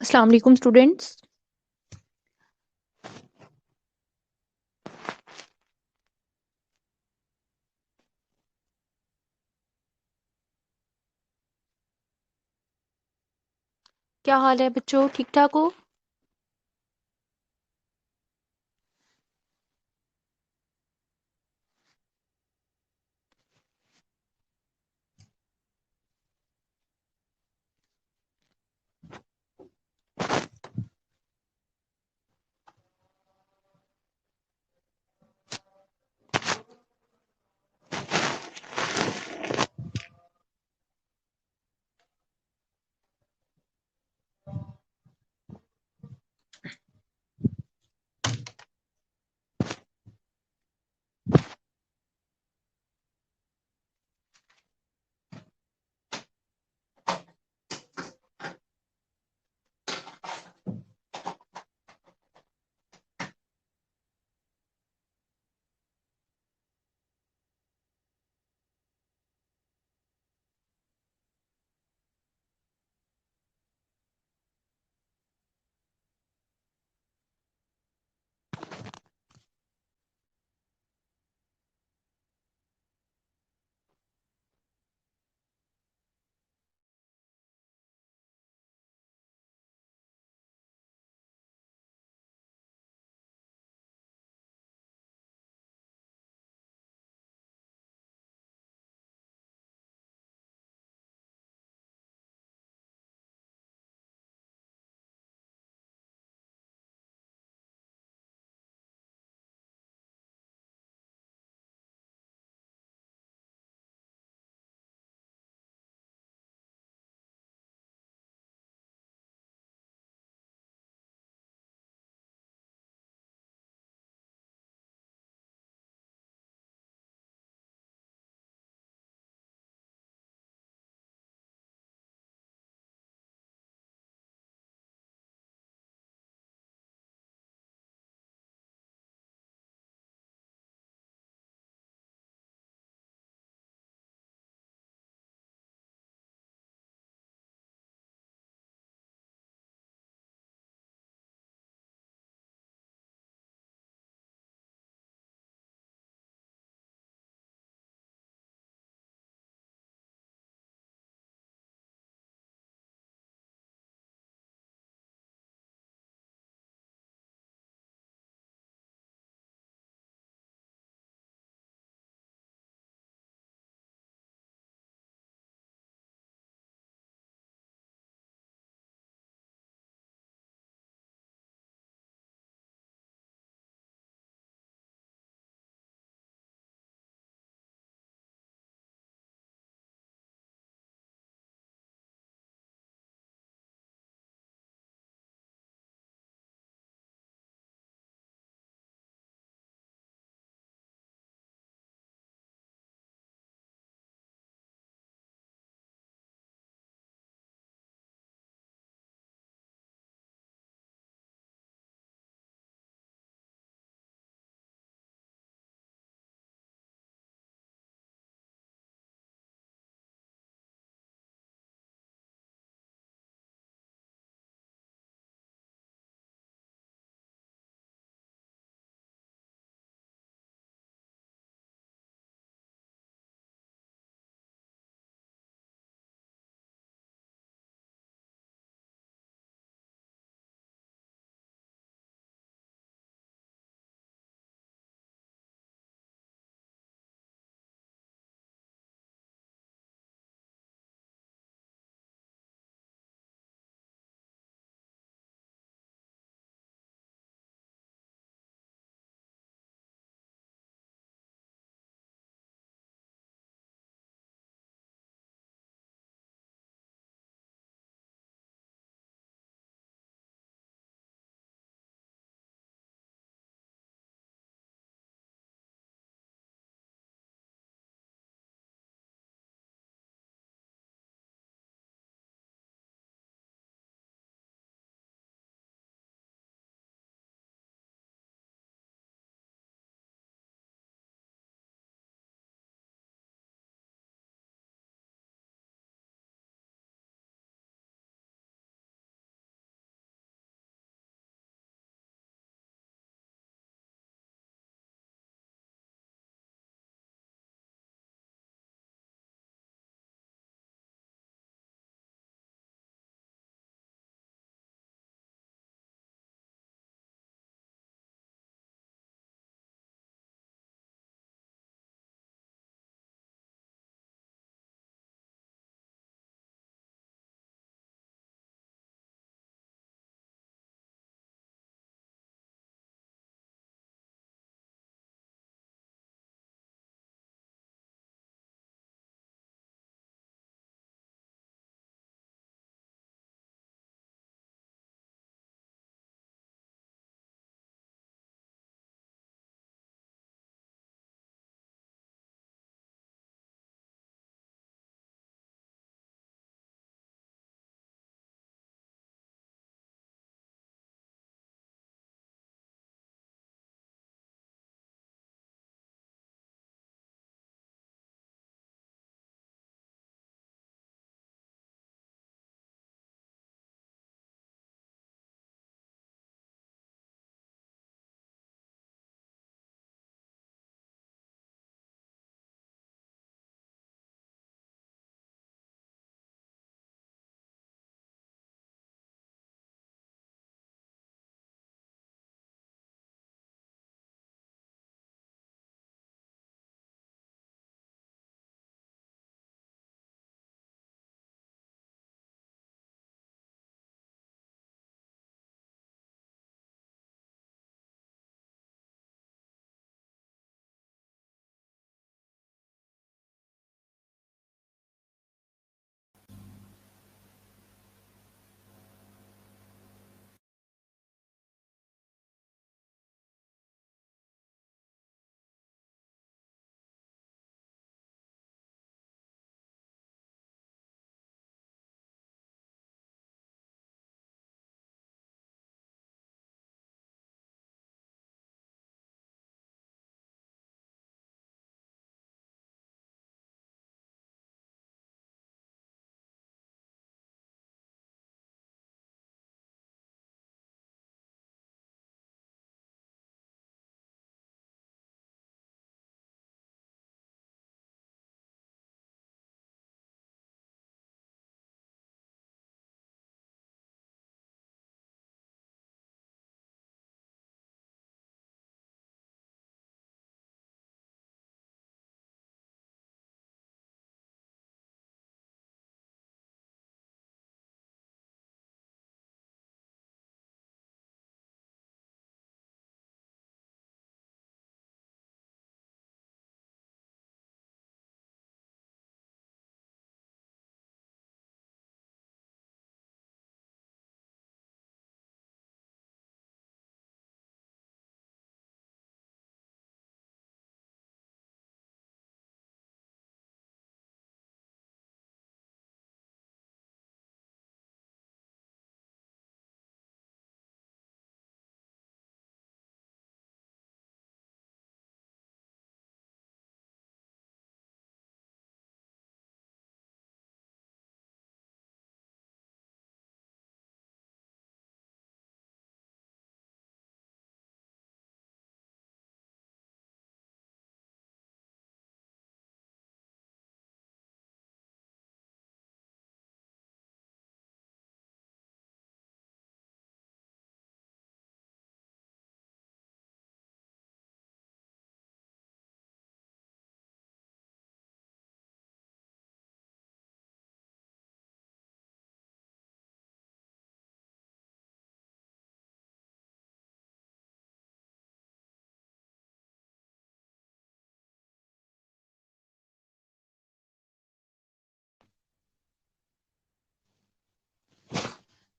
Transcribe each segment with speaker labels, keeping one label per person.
Speaker 1: अस्सलाम वालेकुम स्टूडेंट्स। क्या हाल है बच्चों, ठीक ठाक हो?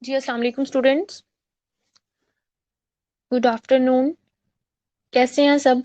Speaker 1: जी अस्सलाम वालेकुम स्टूडेंट्स। Good afternoon. कैसे हैं सब?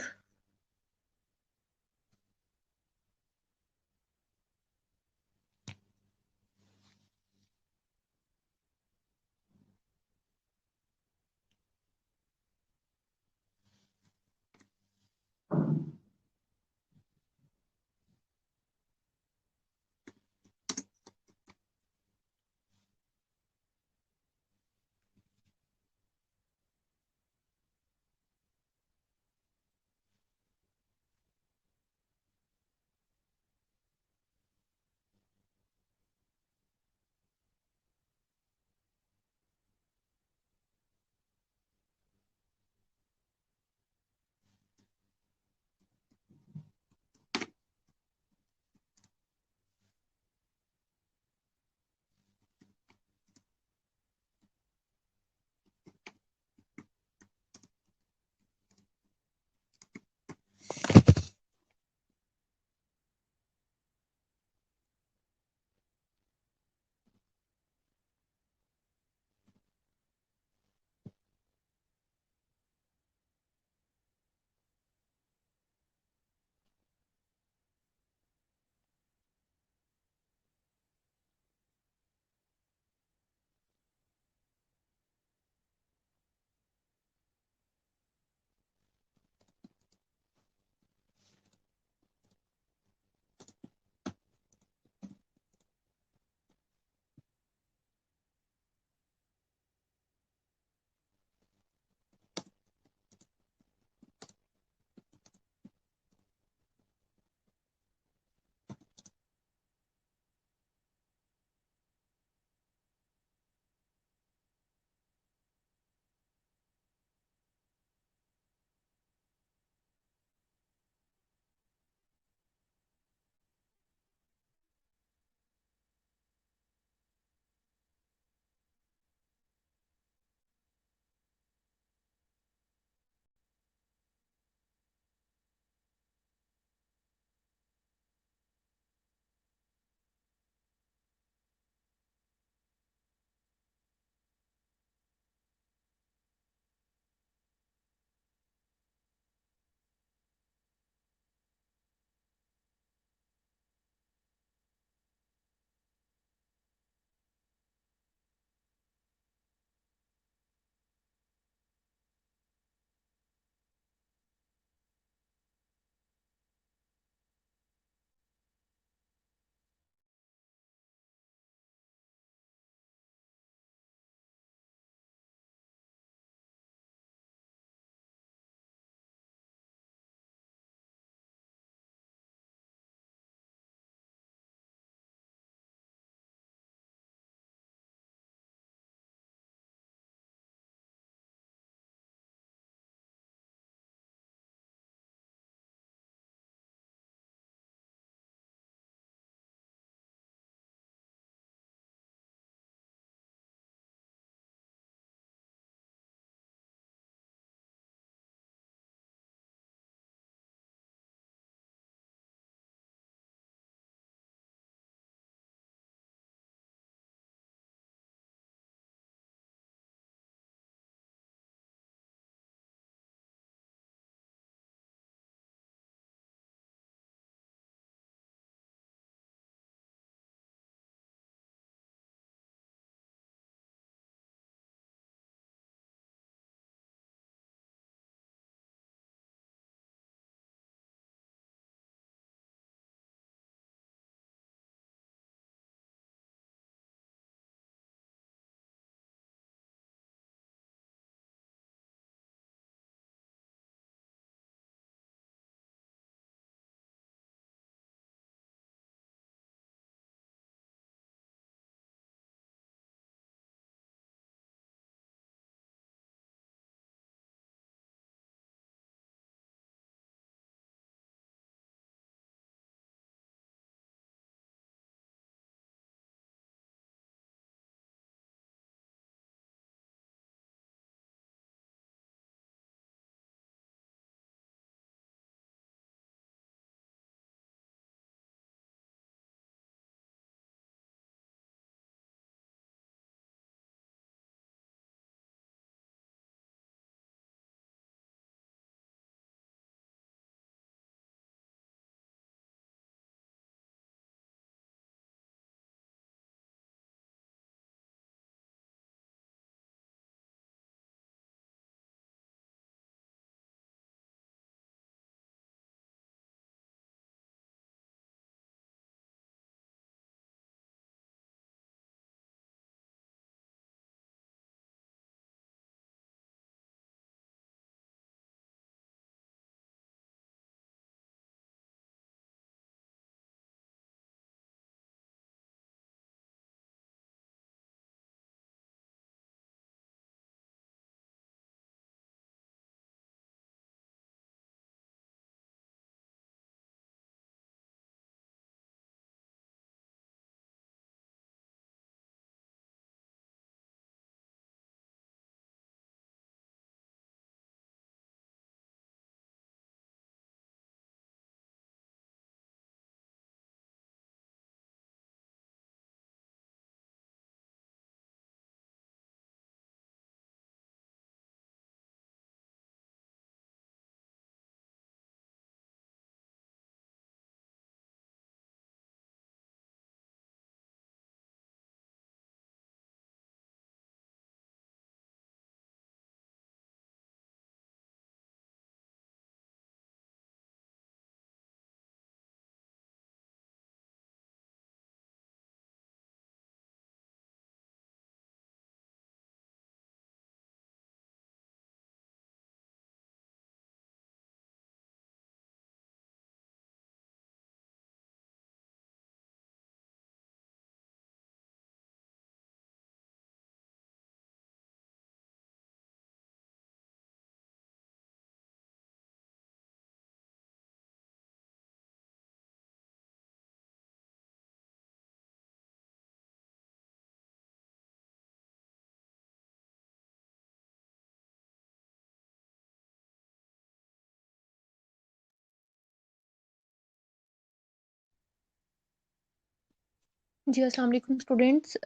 Speaker 1: जी अस्सलाम वालेकुम स्टूडेंट्स।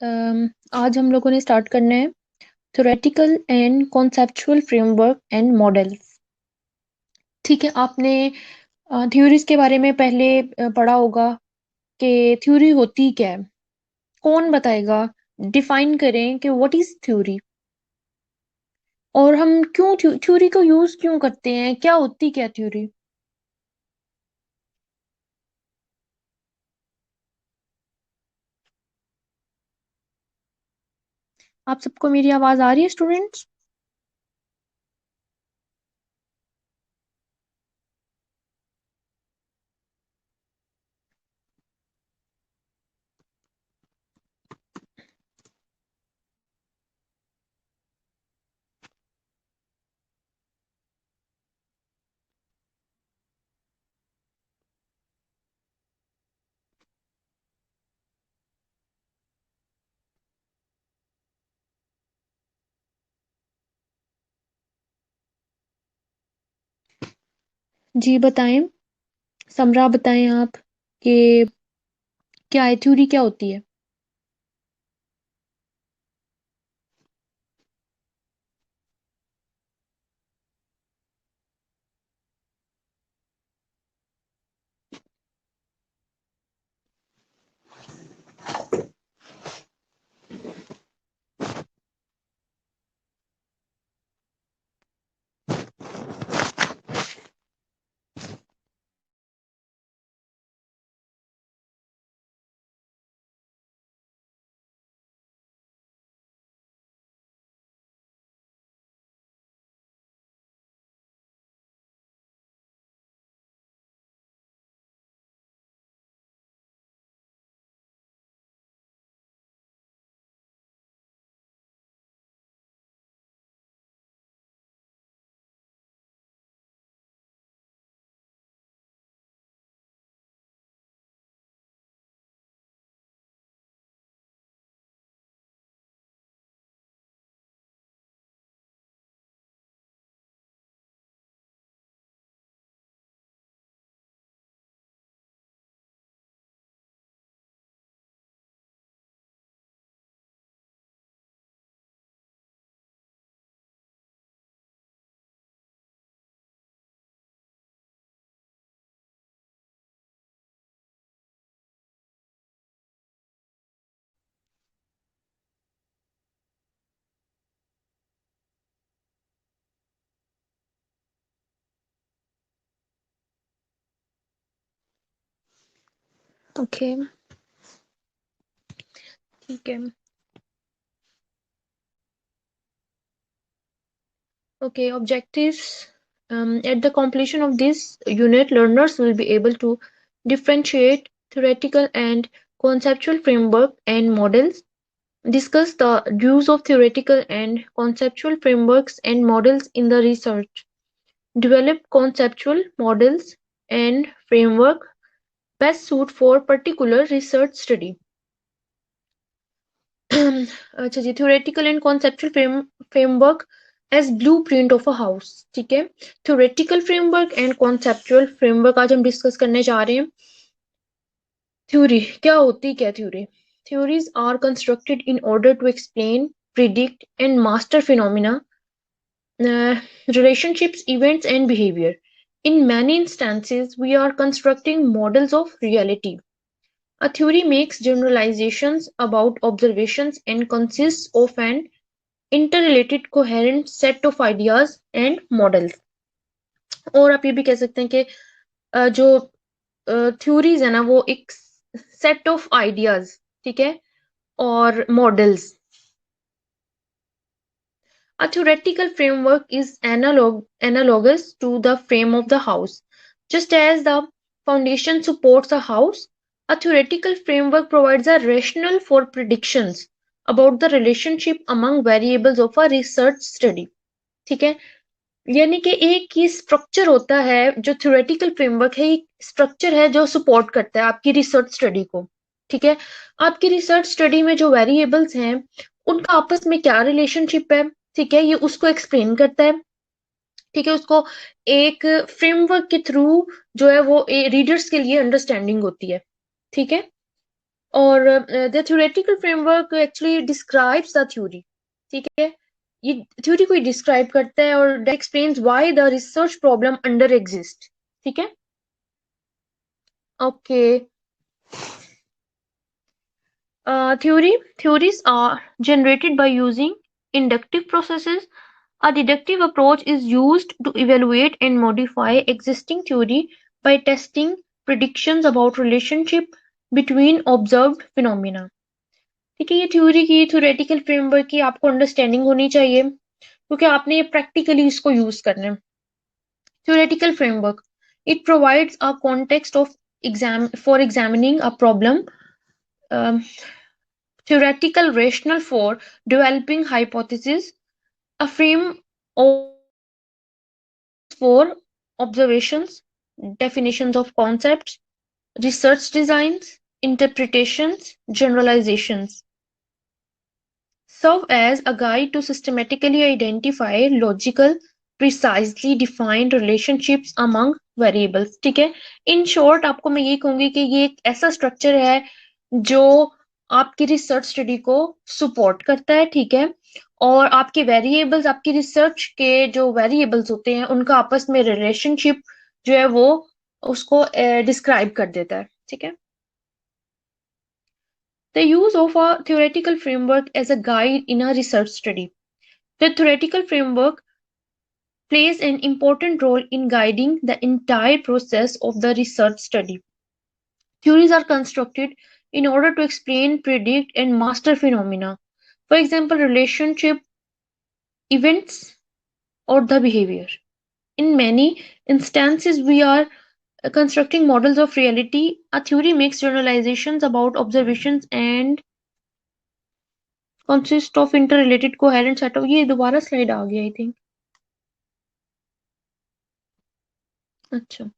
Speaker 1: आज हम लोगों ने स्टार्ट करना है theoretical and conceptual framework and models. ठीक है, आपने थ्योरीज के बारे में पहले पढ़ा होगा कि थ्योरी होती क्या है। कौन बताएगा? डिफाइन करें कि व्हाट इज थ्योरी और हम क्यों थ्योरी को यूज क्यों करते हैं, क्या होती क्या थ्योरी। आप सबको मेरी आवाज आ रही है स्टूडेंट्स? जी बताएं, समरा बताएं आप कि क्या है, थ्योरी क्या होती है। ओके, ठीक है। Okay, objectives. At the completion of this unit, learners will be able to differentiate theoretical and conceptual framework and models, discuss the use of theoretical and conceptual frameworks and models in the research, develop conceptual models and framework best suit for particular research study. अच्छा जी, theoretical and conceptual framework as blueprint of a house. ठीक है, theoretical framework and conceptual framework आज हम discuss करने जा रहे हैं। थ्योरी क्या होती, क्या theory? Theories are constructed in order to explain, predict, and master phenomena, relationships, events, and behavior. In many instances, we are constructing models of reality. A theory makes generalizations about observations and consists of an interrelated coherent set of ideas and models। और आप ये भी कह सकते हैं कि जो theories है ना वो एक सेट ऑफ आइडियाज, ठीक है, और models. A theoretical framework is analogous to the frame of the house. Just as the foundation supports a house, a theoretical framework provides a rationale for predictions about the relationship among variables of a research study। ठीक है, यानी कि एक ये structure होता है, जो theoretical framework है, एक स्ट्रक्चर है जो सपोर्ट करता है आपकी रिसर्च स्टडी को। ठीक है, आपकी रिसर्च स्टडी में जो वेरिएबल्स हैं उनका आपस में क्या रिलेशनशिप है, ठीक है, ये उसको एक्सप्लेन करता है। ठीक है, उसको एक फ्रेमवर्क के थ्रू जो है वो रीडर्स के लिए अंडरस्टैंडिंग होती है। ठीक है, और the theoretical framework actually describes the theory, ठीक है, ये थ्योरी को डिस्क्राइब करता है और that explains why the research problem under exist, ठीक है। Okay, theories are generated by using inductive processes. A deductive approach is used to evaluate and modify existing theory by testing predictions about relationship between observed phenomena. ठीक है, ये theory की theoretical framework की आपको understanding होनी चाहिए क्योंकि आपने ये प्रैक्टिकली इसको यूज करना है। Theoretical framework, it provides a context of for examining a problem, um, theoretical rationale for developing hypotheses, a frame for observations, definitions of concepts, research designs, interpretations, generalizations. Serve as a guide to systematically identify logical, precisely defined relationships among variables. ठीक है, in short आपको मैं ये कहूंगी कि ये एक ऐसा स्ट्रक्चर है जो आपकी रिसर्च स्टडी को सपोर्ट करता है, ठीक है, और आपके वेरिएबल्स, आपकी रिसर्च के जो वेरिएबल्स होते हैं उनका आपस में रिलेशनशिप जो है वो उसको डिस्क्राइब कर देता है, ठीक है। The use of a theoretical framework as a guide in a research study. The theoretical framework plays an important role in guiding the entire process of the research study. Theories are constructed in order to explain, predict, and master phenomena. For example, relationship, events, or the behavior. In many instances, we are constructing models of reality. A theory makes generalizations about observations and consists of interrelated coherent set of, ये दोबारा slide आ गया I think, अच्छा,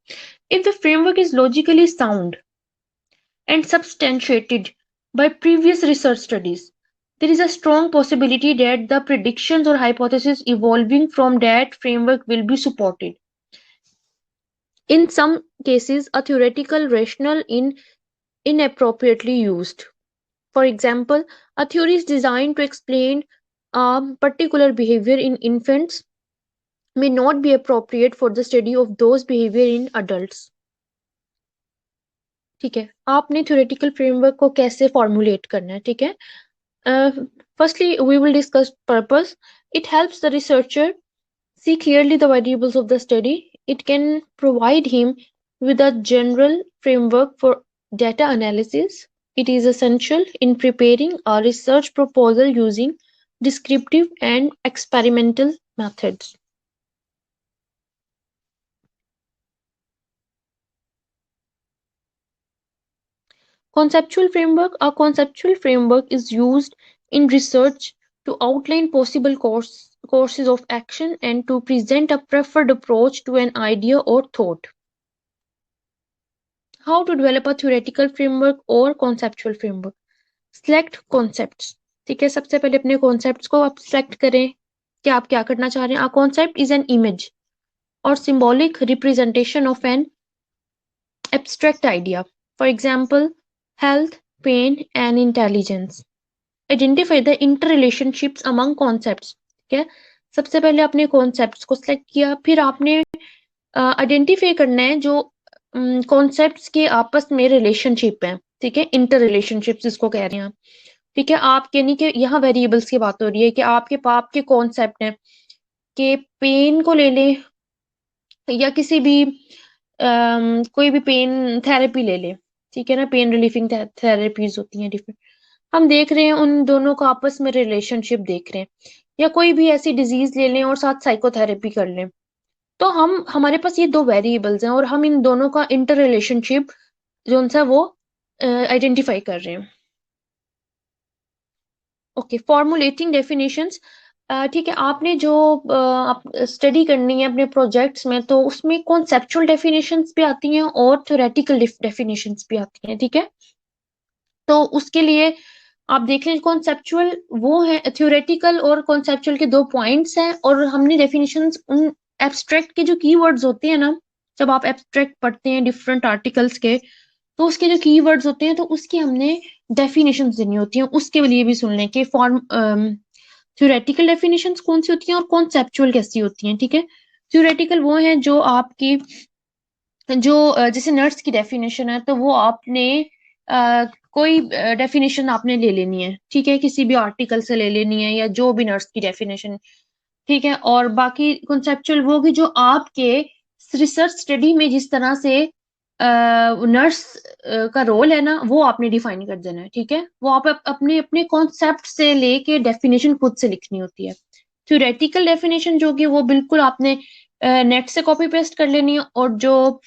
Speaker 1: if the framework is logically sound and substantiated by previous research studies, there is a strong possibility that the predictions or hypotheses evolving from that framework will be supported. In some cases, a theoretical rationale is inappropriately used. For example, a theory is designed to explain a particular behavior in infants may not be appropriate for the study of those behavior in adults. ठीक है, आपने theoretical framework को कैसे formulate करना है, ठीक है। Firstly, we will discuss purpose. It helps the researcher see clearly the variables of the study. It can provide him with a general framework for data analysis. It is essential in preparing a research proposal using descriptive and experimental methods. Conceptual framework. A conceptual framework is used in research to outline possible courses of action and to present a preferred approach to an idea or thought. How to develop a theoretical framework or conceptual framework? Select concepts. ठीक है, सबसे पहले अपने concepts को आप select करें कि आप क्या करना चाह रहे हैं. A concept is an image or symbolic representation of an abstract idea. For example, health, pain, and intelligence. Identify the interrelationships among concepts. ठीक है, सबसे पहले आपने concepts को select किया, फिर आपने आइडेंटिफाई करना है जो कॉन्सेप्ट्स के आपस में रिलेशनशिप है, ठीक है, इंटर रिलेशनशिप्स इसको कह रहे हैं, ठीक है। आप यानी कि यहाँ वेरिएबल्स की बात हो रही है कि आपके कॉन्सेप्ट है कि पेन को ले ले या किसी भी कोई भी पेन थेरेपी ले ले, ठीक है ना, पेन रिलीफिंग थेरेपीज होती हैं डिफरेंट, हम देख रहे हैं उन दोनों का आपस में रिलेशनशिप देख रहे हैं, या कोई भी ऐसी डिजीज ले लें और साथ साइकोथेरेपी कर लें, तो हमारे पास ये दो वेरिएबल्स हैं और हम इन दोनों का इंटर रिलेशनशिप जो सा वो आइडेंटिफाई कर रहे हैं। ओके, फॉर्मुलेटिंग डेफिनेशंस, ठीक है, आपने जो स्टडी करनी है अपने प्रोजेक्ट्स में तो उसमें कॉन्सेप्चुअल डेफिनेशंस भी आती हैं और थ्योरेटिकल डेफिनेशंस भी आती हैं, ठीक है। तो उसके लिए आप देख लें कॉन्सेप्चुअल वो है, थ्योरेटिकल और कॉन्सेप्चुअल के दो पॉइंट्स हैं और हमने डेफिनेशंस उन एब्स्ट्रैक्ट के जो कीवर्ड्स होते हैं ना, जब आप एब्स्ट्रैक्ट पढ़ते हैं डिफरेंट आर्टिकल्स के तो उसके जो कीवर्ड्स होते हैं तो उसकी हमने डेफिनेशन देनी होती हैं, उसके लिए भी सुन लें कि फॉर्म थ्योरेटिकल डेफिनेशंस कौन सी होती हैं और कॉन्सेप्चुअल कैसी होती हैं। ठीक है, थ्योरेटिकल वो हैं जो आपकी जो जैसे नर्स की डेफिनेशन है तो वो आपने कोई डेफिनेशन आपने ले लेनी है, ठीक है, किसी भी आर्टिकल से ले लेनी है या जो भी नर्स की डेफिनेशन, ठीक है। और बाकी कॉन्सेप्चुअल वो कि जो आपके रिसर्च स्टडी में जिस तरह से नर्स का रोल है ना वो आपने डिफाइन कर देना है, ठीक है। वो आप अपने अपने कॉन्सेप्ट से लेके डेफिनेशन खुद से लिखनी होती है। थ्योरेटिकल डेफिनेशन जो कि वो बिल्कुल आपने नेट से कॉपी पेस्ट कर लेनी है, और जो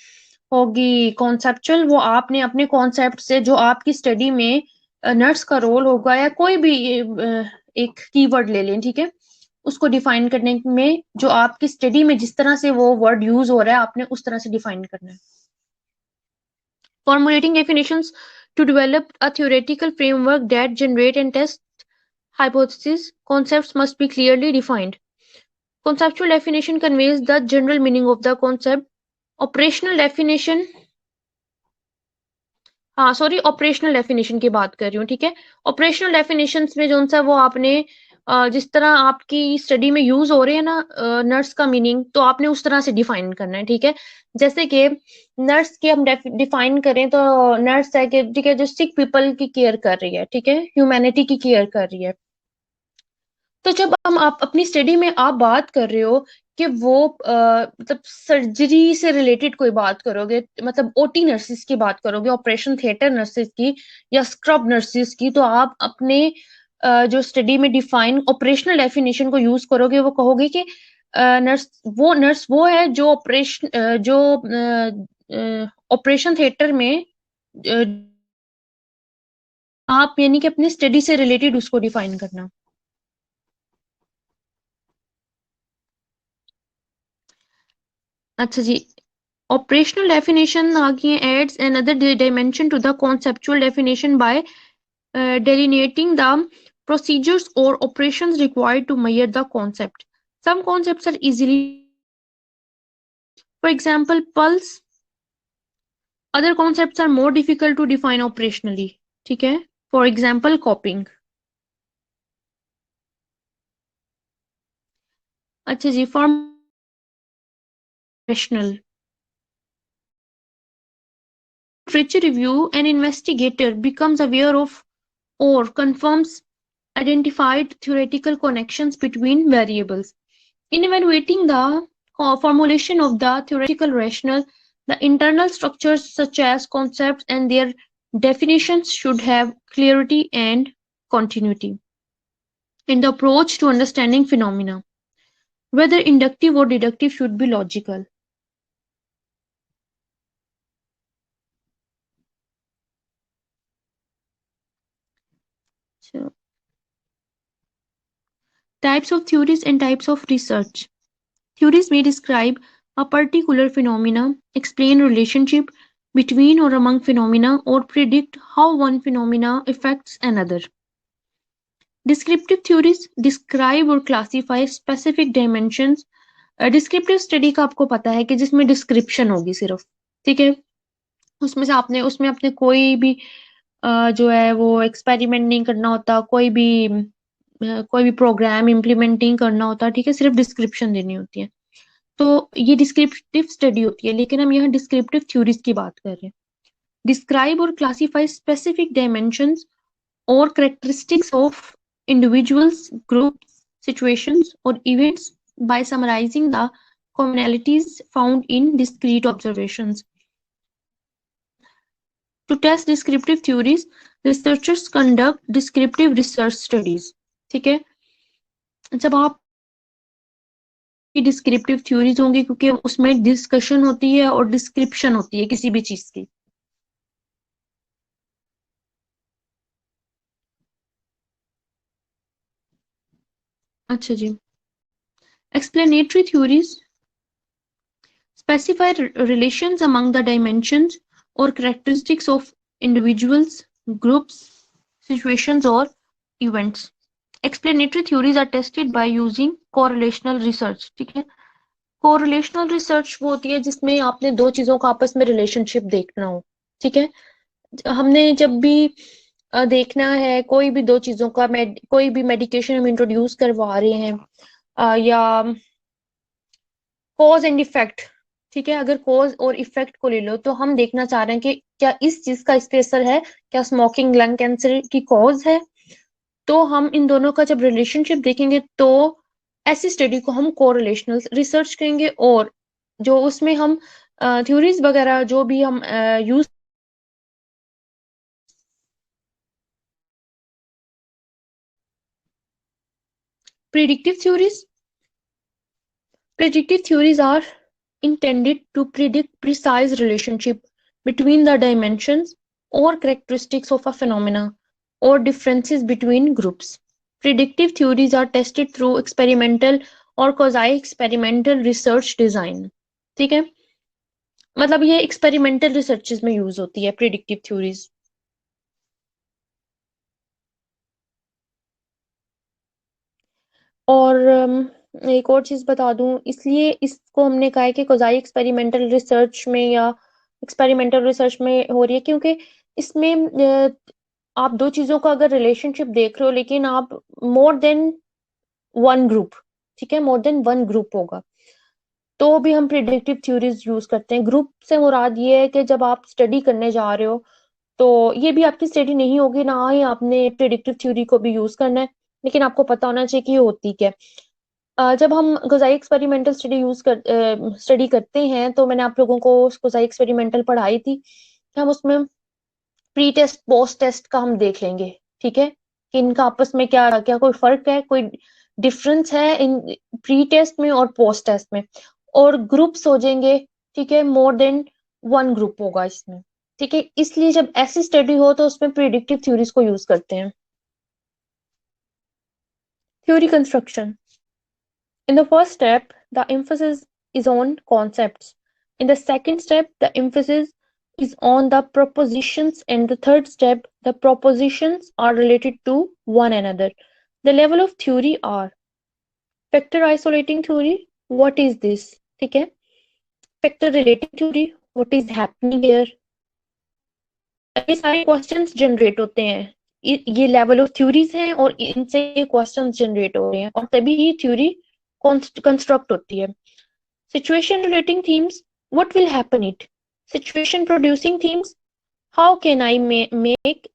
Speaker 1: होगी कॉन्सेप्चुअल वो आपने अपने कॉन्सेप्ट से जो आपकी स्टडी में नर्स का रोल होगा या कोई भी एक कीवर्ड ले लें, ठीक है, उसको डिफाइन करने में जो आपकी स्टडी में जिस तरह से वो वर्ड यूज हो रहा है आपने उस तरह से डिफाइन करना है। Formulating definitions to develop a theoretical framework that generate and test hypotheses. Concepts must be clearly defined. Conceptual definition conveys the general meaning of the concept. Operational definition, हाँ सॉरी, ऑपरेशनल डेफिनेशन की बात कर रही हूँ, ठीक है। Operational definitions में जो सा वो आपने जिस तरह आपकी स्टडी में यूज हो रहे हैं ना नर्स का मीनिंग, तो आपने उस तरह से डिफाइन करना है, ठीक है। जैसे कि नर्स की हम डिफाइन करें तो नर्स है कि ठीक है जो सिक पीपल की केयर कर रही है, ठीक है, ह्यूमैनिटी की केयर कर रही है। तो जब हम आप अपनी स्टडी में आप बात कर रहे हो कि वो मतलब सर्जरी से रिलेटेड कोई बात करोगे, मतलब ओटी नर्सिस की बात करोगे, ऑपरेशन थिएटर नर्सिस की या स्क्रब नर्सिस की, तो आप अपने जो स्टडी में डिफाइन ऑपरेशनल डेफिनेशन को यूज करोगे। वो कहोगे कि नर्स वो है जो ऑपरेशन थिएटर में आप यानी कि अपनी स्टडी से रिलेटेड उसको डिफाइन करना। अच्छा जी, operational definition again adds another dimension to the conceptual definition by delineating the procedures or operations required to measure the concept. Some concepts are easily, for example, pulse. Other concepts are more difficult to define operationally. ठीक है, for example, copying. अच्छा जी, for operational. Literature review, an investigator becomes aware of or confirms identified theoretical connections between variables. In evaluating the formulation of the theoretical rationale, the internal structures such as concepts and their definitions should have clarity and continuity in the approach to understanding phenomena. Whether inductive or deductive should be logical. So, types of theories and types of research. Theories may describe a particular phenomena, explain relationship between or among phenomena, or predict how one phenomena affects another. Descriptive theories describe or classify specific dimensions. Descriptive study का आपको पता है कि जिसमें description होगी सिर्फ, ठीक है, उसमें आपने कोई भी जो है वो एक्सपेरिमेंट नहीं करना होता, कोई भी प्रोग्राम इम्प्लीमेंट नहीं करना होता, ठीक है, सिर्फ डिस्क्रिप्शन देनी होती है। तो ये डिस्क्रिप्टिव स्टडी होती है, लेकिन हम यहाँ डिस्क्रिप्टिव थ्योरीज की बात कर रहे हैं। डिस्क्राइब और क्लासीफाई स्पेसिफिक डायमेंशंस और characteristics of individuals, groups, situations, or events by summarizing the commonalities found in discrete observations. To test descriptive theories, researchers conduct descriptive research studies. ठीक है, जब आप डिस्क्रिप्टिव थ्योरीज होंगी क्योंकि उसमें डिस्कशन होती है और डिस्क्रिप्शन होती है किसी भी चीज की। अच्छा जी, explanatory theories specify relations among the dimensions or characteristics of individuals, groups, situations, or events. Explanatory theories are tested by using correlational research. ठीक है, correlational research वो होती है जिसमें आपने दो चीजों का आपस में रिलेशनशिप देखना हो, ठीक है। हमने जब भी देखना है कोई भी दो चीजों का कोई भी मेडिकेशन हम इंट्रोड्यूस करवा रहे हैं, या कॉज एंड इफेक्ट। ठीक है, अगर कॉज और इफेक्ट को ले लो तो हम देखना चाह रहे हैं कि क्या इस चीज का इस पे असर है, क्या स्मोकिंग लंग कैंसर की कॉज है। तो हम इन दोनों का जब रिलेशनशिप देखेंगे तो ऐसी स्टडी को हम कोरिलेशनल रिसर्च कहेंगे, और जो उसमें हम थ्योरीज वगैरह जो भी हम use predictive theories. Predictive theories are intended to predict precise relationship between the dimensions or characteristics of a phenomena or differences between groups. Predictive theories are tested through experimental or quasi-experimental research design. ठीक है, मतलब ये experimental researches में use होती है predictive theories. और एक और चीज बता दूं, इसलिए इसको हमने कहा है कि कोजाई एक्सपेरिमेंटल रिसर्च में या एक्सपेरिमेंटल रिसर्च में हो रही है, क्योंकि इसमें आप दो चीजों का अगर रिलेशनशिप देख रहे हो लेकिन आप मोर देन वन ग्रुप, ठीक है, मोर देन वन ग्रुप होगा, तो भी हम प्रिडिक्टिव थ्योरीज यूज करते हैं। ग्रुप से मुराद ये है कि जब आप स्टडी करने जा रहे हो तो ये भी आपकी स्टडी नहीं होगी, ना ही आपने प्रिडिक्टिव थ्योरी को भी यूज करना है, लेकिन आपको पता होना चाहिए कि ये होती क्या है। जब हम गजाई एक्सपेरिमेंटल स्टडी करते हैं तो मैंने आप लोगों को गजाई एक्सपेरिमेंटल पढ़ाई थी कि हम उसमें प्री टेस्ट पोस्ट टेस्ट का हम देख लेंगे। ठीक है, कि इनका आपस में क्या क्या कोई फर्क है, कोई डिफरेंस है इन प्री टेस्ट में और पोस्ट टेस्ट में, और ग्रुप्स हो जाएंगे। ठीक है, मोर देन वन ग्रुप होगा इसमें। ठीक है, इसलिए जब ऐसी स्टडी हो तो उसमें प्रिडिक्टिव थ्योरीज को यूज करते हैं। Theory construction. In the first step, the emphasis is on concepts. In the second step, the emphasis is on the propositions. And the third step, the propositions are related to one another. The level of theory are factor isolating theory. What is this? ठीक है, factor relating theory. What is happening here? ये सारे questions generate होते हैं, ये level of theories हैं और इनसे ये क्वेश्चंस जनरेट हो रहे हैं, और तभी ये थ्योरी कंस्ट्रक्ट होती है। Situation relating themes. What will happen it? Situation producing themes. How can I make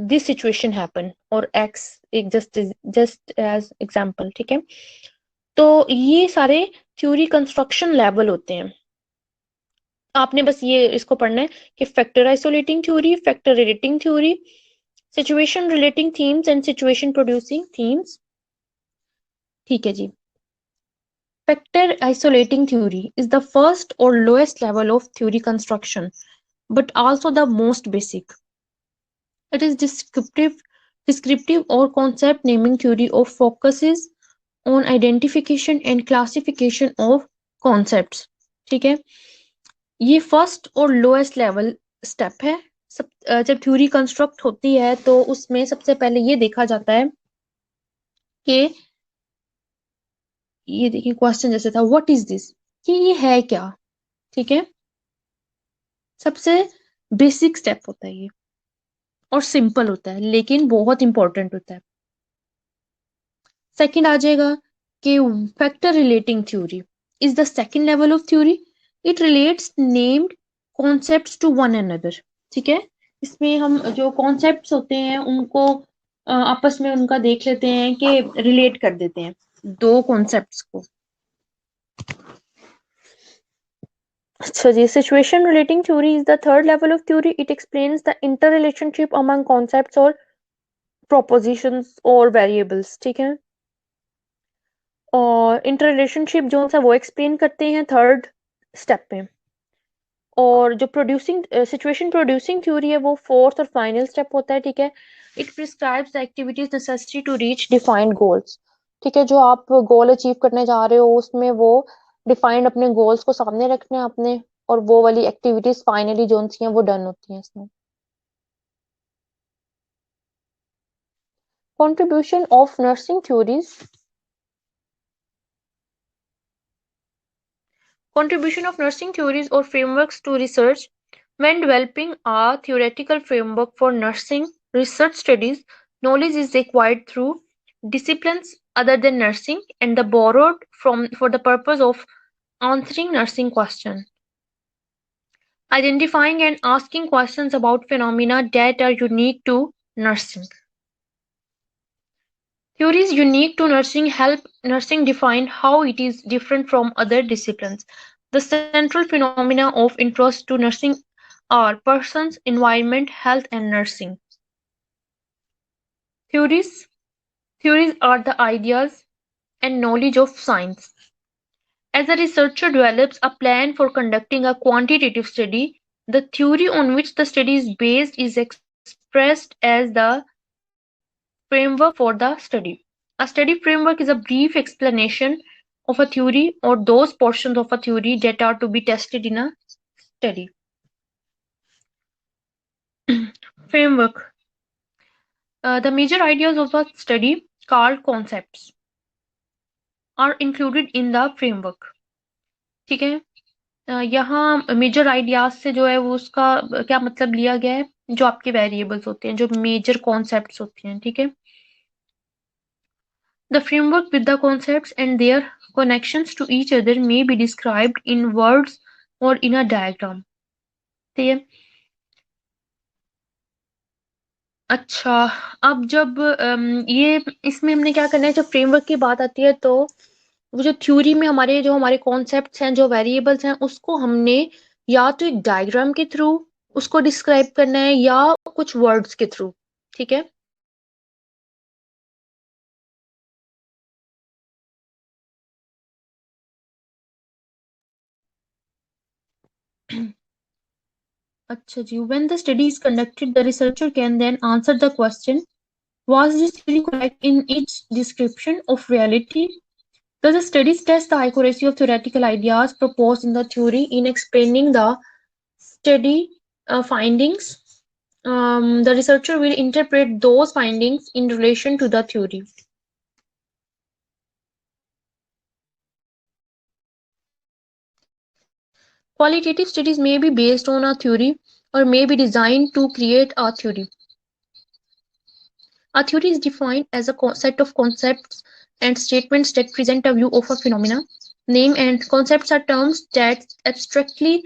Speaker 1: this situation happen? Or X एक just as example. ठीक है, तो ये सारे थ्योरी कंस्ट्रक्शन लेवल होते हैं। आपने बस ये इसको पढ़ना है कि factor isolating theory, factor relating theory, situation relating themes and situation producing themes. ठीक है जी। Factor isolating theory is the first or lowest level of theory construction, but also the most basic. It is descriptive or concept naming theory of focuses on identification and classification of concepts. ठीक है, ये first और lowest level step है। जब theory construct होती है तो उसमें सबसे पहले ये देखा जाता है कि ये देखिए क्वेश्चन जैसे था व्हाट इज दिस, कि ये है क्या। ठीक है, सबसे बेसिक स्टेप होता है ये, और सिंपल होता है लेकिन बहुत इंपॉर्टेंट होता है। सेकंड आ जाएगा कि factor relating theory is the second level of theory. It relates named concepts to one another. ठीक है, इसमें हम जो कॉन्सेप्ट्स होते हैं उनको आपस में उनका देख लेते हैं कि रिलेट कर देते हैं दो कॉन्सेप्ट्स को। So the situation relating theory is the third level of theory. It explains the interrelationship among concepts or propositions or variables. ठीक है, और इंटररिलेशनशिप जो सा वो एक्सप्लेन करते हैं थर्ड स्टेप में। और जो प्रोड्यूसिंग सिचुएशन प्रोड्यूसिंग थ्योरी है वो फोर्थ और फाइनल स्टेप होता है। ठीक है, it prescribes the activities necessary to reach defined goals. ठीक है, जो आप गोल अचीव करने जा रहे हो उसमें वो डिफाइंड अपने गोल्स को सामने रखने हैं अपने, और वो वाली एक्टिविटीज फाइनली जो सी हैं वो डन होती हैं इसमें। Contribution of nursing theories. Contribution of nursing theories or frameworks to research. When developing a theoretical framework for nursing research studies, knowledge is acquired through disciplines other than nursing and the borrowed from for the purpose of answering nursing questions, identifying and asking questions about phenomena that are unique to nursing. Theories unique to nursing help nursing define how it is different from other disciplines. The central phenomena of interest to nursing are persons, environment, health, and nursing. Theories Theories are the ideas and knowledge of science. As a researcher develops a plan for conducting a quantitative study, the theory on which the study is based is expressed as the framework for the study. A study framework is a brief explanation of a theory or those portions of a theory that are to be tested in a study. Framework. The major ideas of a study, called concepts, are included in the framework. ठीक है, यहाँ major ideas से जो है वो उसका क्या मतलब लिया गया है, जो आपके वेरिएबल्स होते हैं, जो मेजर कॉन्सेप्ट्स होते हैं, ठीक है. The framework with the concepts and their connections to each other may be described in words or in a diagram. ठीक है. अच्छा, अब जब ये इसमें हमने क्या करना है, जब फ्रेमवर्क की बात आती है तो वो जो थ्योरी में हमारे जो हमारे कॉन्सेप्ट्स हैं, जो वेरिएबल्स हैं, उसको हमने या तो एक डायग्राम के थ्रू उसको डिस्क्राइब करना है या कुछ वर्ड्स के थ्रू. ठीक है. अच्छा जी, when the study is conducted, the researcher can then answer the question, was this theory correct in its description of reality? Thus, the studies test the accuracy of theoretical ideas proposed in the theory in explaining the study findings. The researcher will interpret those findings in relation to the theory. Qualitative studies may be based on a theory or may be designed to create a theory. A theory is defined as a set of concepts and statements that present a view of a phenomena. Name and concepts are terms that abstractly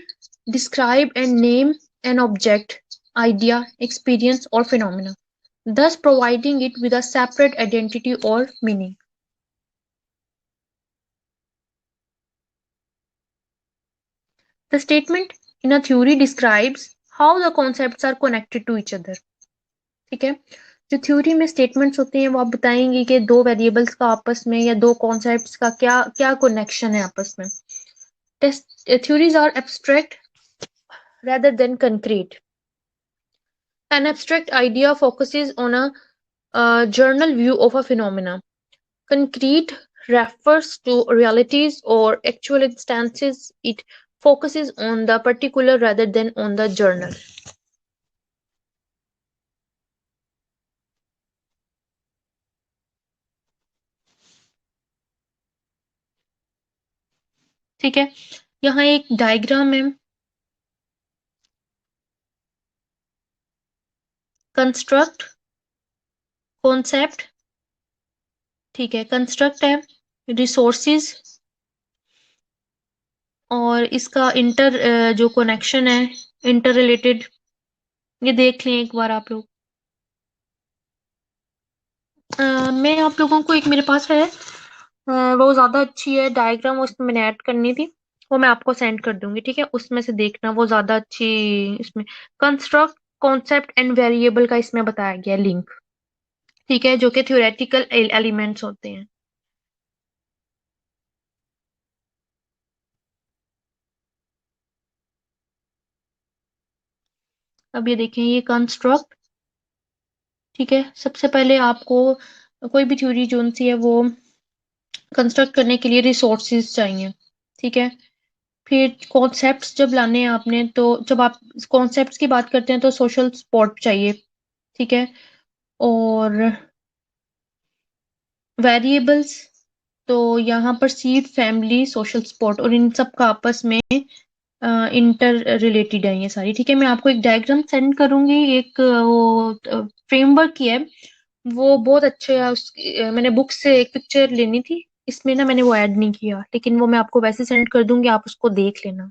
Speaker 1: describe and name an object, idea, experience, or phenomena, thus providing it with a separate identity or meaning. The statement in a theory describes how the concepts are connected to each other. ठीक है. जो theory में statements होते हैं वो आप बताएंगे कि दो वेरिएबल्स का आपस में या दो कॉन्सेप्ट्स का क्या क्या कनेक्शन है आपस में. Theories are abstract rather than concrete. An abstract idea focuses on a general view of a phenomena. Concrete refers to realities or actual instances. It focuses on the particular rather than on the general. ठीक है. यहाँ एक diagram है. Construct, concept, ठीक है, construct है, resources और इसका इंटर जो कनेक्शन है, इंटर रिलेटेड, ये देख लें एक बार आप लोग. मैं आप लोगों को एक मेरे पास है, वो ज़्यादा अच्छी है डायग्राम, उसमें मैंने ऐड करनी थी, वो मैं आपको सेंड कर दूंगी. ठीक है, उसमें से देखना, वो ज़्यादा अच्छी. इसमें कंस्ट्रक्ट, कॉन्सेप्ट एंड वेरिएबल का इसमें बताया गया लिंक. ठीक है, जो कि थ्योरेटिकल एलिमेंट्स होते हैं. अब ये देखें, ये कंस्ट्रक्ट. ठीक है, सबसे पहले आपको कोई भी थ्योरी जो सी है वो कंस्ट्रक्ट करने के लिए रिसोर्सेज चाहिए. ठीक है. फिर कॉन्सेप्ट्स जब लाने हैं आपने, तो जब आप कॉन्सेप्ट्स की बात करते हैं तो सोशल सपोर्ट चाहिए. ठीक है. और वेरिएबल्स, तो यहाँ पर सीड, फैमिली, सोशल सपोर्ट, और इन सब का आपस में इंटर रिलेटेड है ये सारी। ठीक है, मैं आपको एक डायग्राम सेंड करूंगी, एक वो फ्रेमवर्क की है, वो बहुत अच्छे है। मैंने बुक से एक पिक्चर लेनी थी, इसमें ना मैंने वो ऐड नहीं किया, लेकिन वो मैं आपको वैसे सेंड कर दूंगी, आप उसको देख लेना।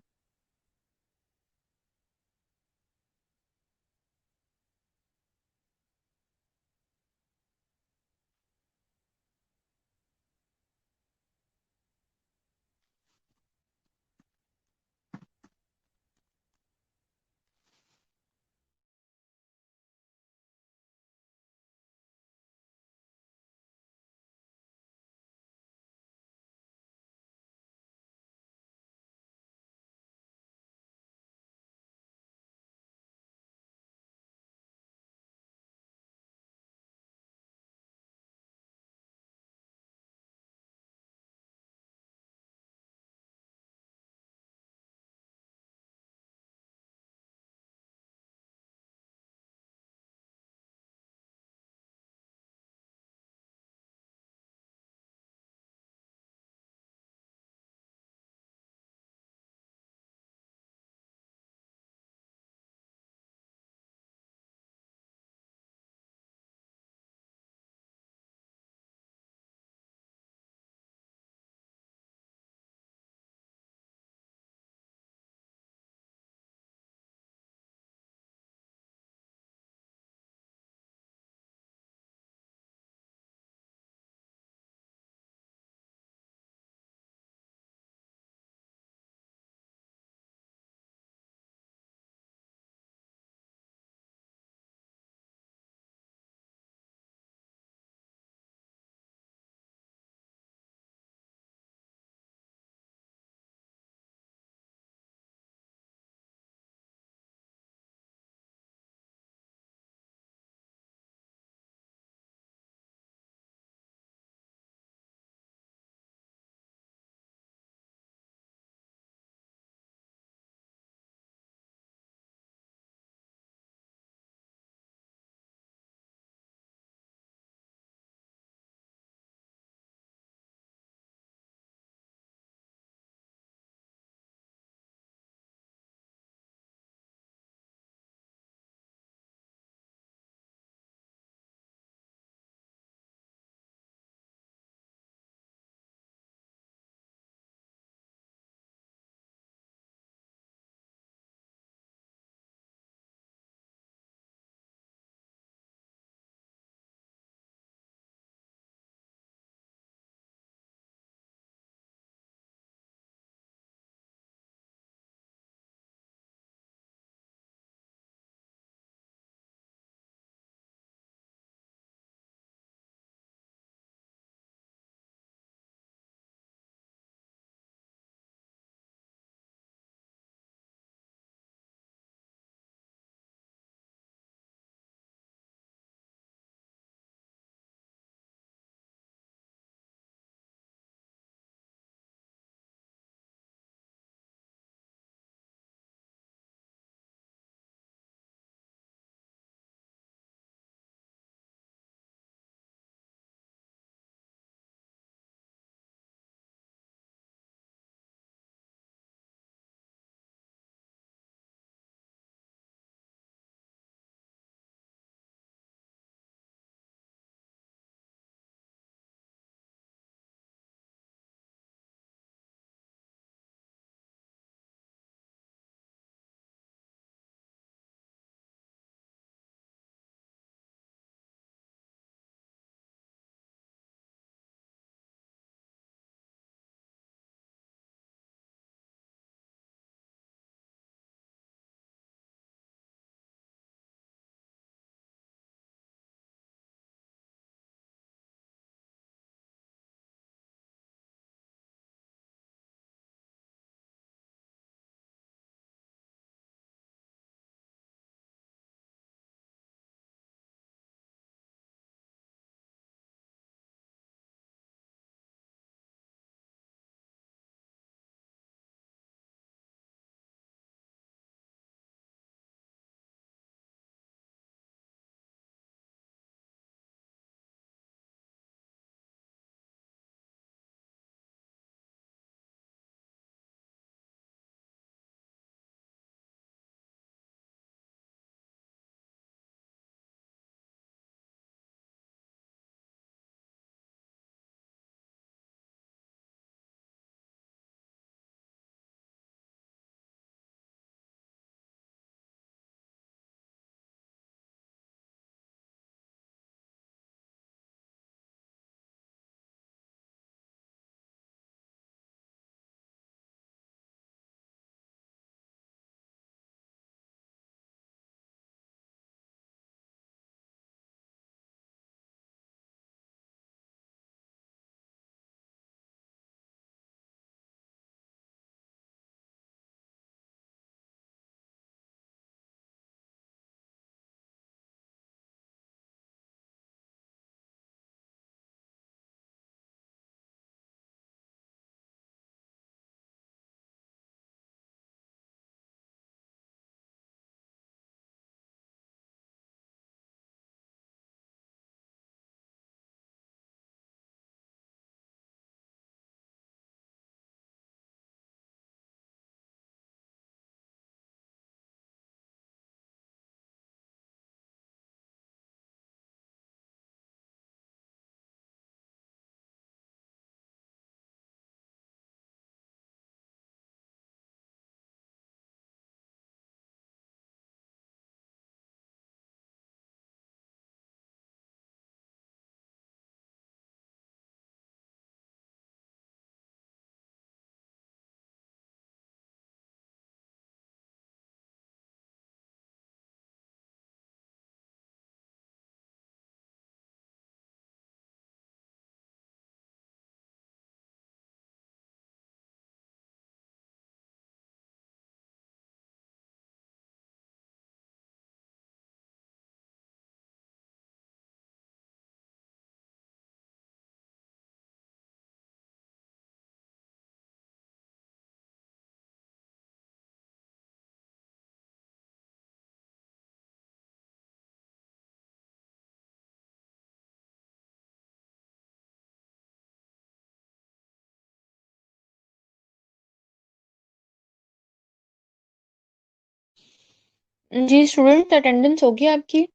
Speaker 1: जी स्टूडेंट, अटेंडेंस होगी आपकी।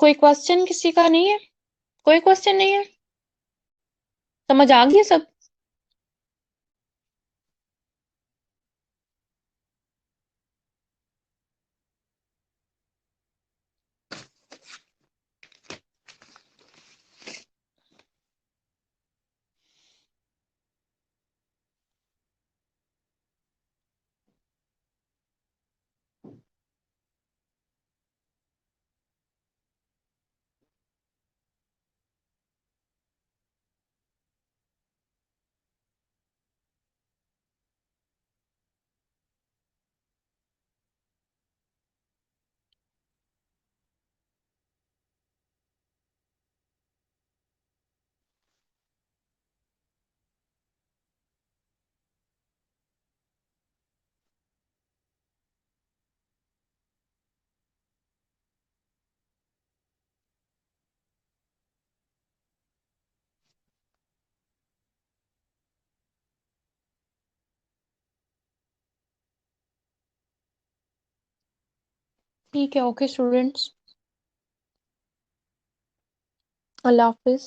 Speaker 1: कोई क्वेश्चन किसी का नहीं है? कोई क्वेश्चन नहीं है? समझ आ गई सब? ठीक है, ओके स्टूडेंट्स, अल्लाह हाफिज।